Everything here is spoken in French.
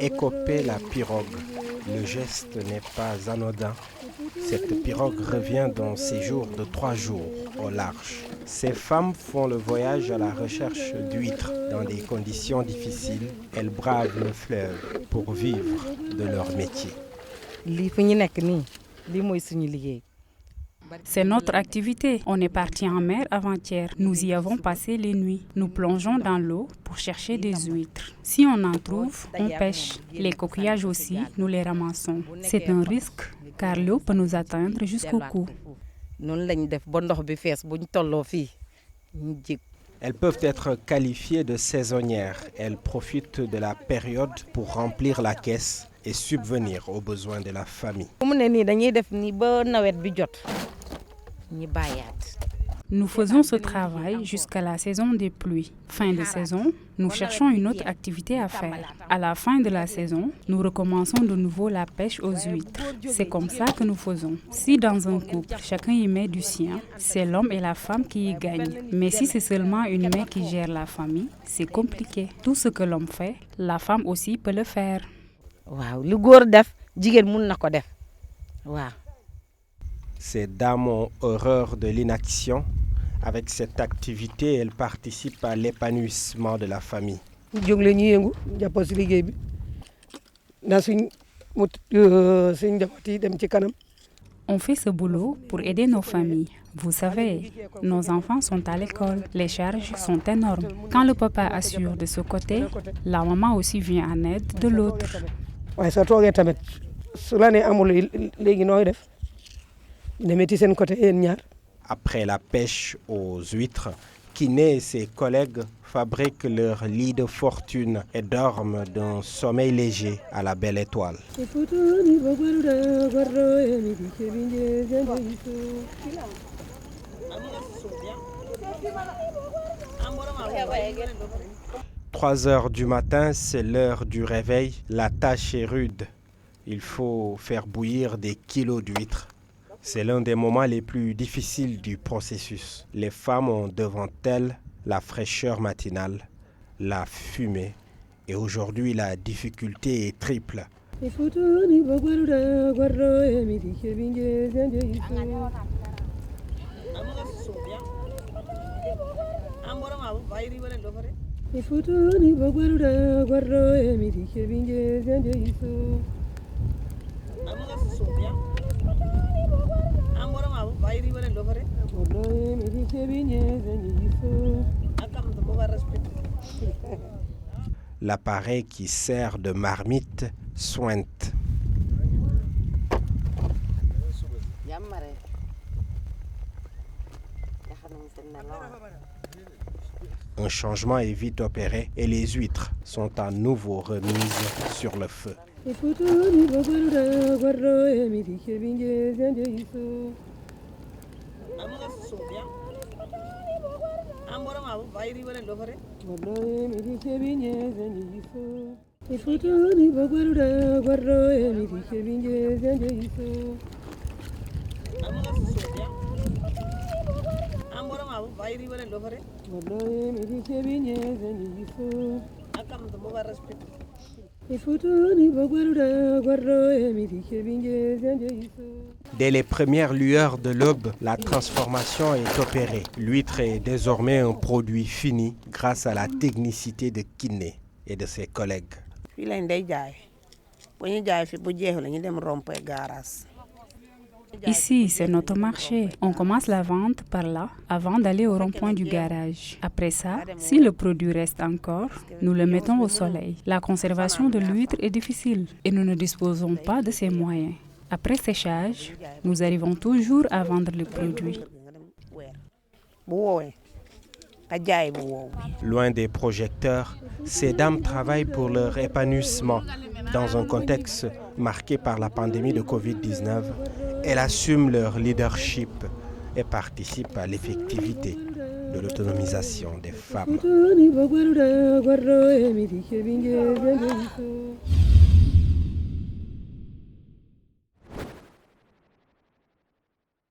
Écoper la pirogue. Le geste n'est pas anodin. Cette pirogue revient d'un séjour de 3 jours au large. Ces femmes font le voyage à la recherche d'huîtres dans des conditions difficiles. Elles bravent le fleuve pour vivre de leur métier. C'est notre activité. On est parti en mer avant-hier. Nous y avons passé les nuits. Nous plongeons dans l'eau pour chercher des huîtres. Si on en trouve, on pêche. Les coquillages aussi, nous les ramassons. C'est un risque car l'eau peut nous atteindre jusqu'au cou. Elles peuvent être qualifiées de saisonnières. Elles profitent de la période pour remplir la caisse et subvenir aux besoins de la famille. Nous faisons ce travail jusqu'à la saison des pluies. Fin de saison, nous cherchons une autre activité à faire. À la fin de la saison, nous recommençons de nouveau la pêche aux huîtres. C'est comme ça que nous faisons. Si dans un couple, chacun y met du sien, c'est l'homme et la femme qui y gagnent. Mais si c'est seulement une main qui gère la famille, c'est compliqué. Tout ce que l'homme fait, la femme aussi peut le faire. Ces dames ont horreur de l'inaction. Avec cette activité, elles participent à l'épanouissement de la famille. On fait ce boulot pour aider nos familles. Vous savez, nos enfants sont à l'école, les charges sont énormes. Quand le papa assure de ce côté, la maman aussi vient en aide de l'autre. Après la pêche aux huîtres, Kiné et ses collègues fabriquent leur lit de fortune et dorment d'un sommeil léger à la belle étoile. « 3 heures du matin, c'est l'heure du réveil. La tâche est rude. Il faut faire bouillir des kilos d'huîtres. C'est l'un des moments les plus difficiles du processus. Les femmes ont devant elles la fraîcheur matinale, la fumée et aujourd'hui la difficulté est triple. L'appareil qui sert de marmite sointe. Un changement est vite opéré et les huîtres sont à nouveau remises sur le feu. Dès les premières lueurs de l'aube, la transformation est opérée. L'huître est désormais un produit fini grâce à la technicité de Kiné et de ses collègues. Ici, c'est notre marché. On commence la vente par là avant d'aller au rond-point du garage. Après ça, si le produit reste encore, nous le mettons au soleil. La conservation de l'huître est difficile et nous ne disposons pas de ces moyens. Après séchage, nous arrivons toujours à vendre le produit. Loin des projecteurs, ces dames travaillent pour leur épanouissement. Dans un contexte marqué par la pandémie de Covid-19, elles assument leur leadership et participent à l'effectivité de l'autonomisation des femmes.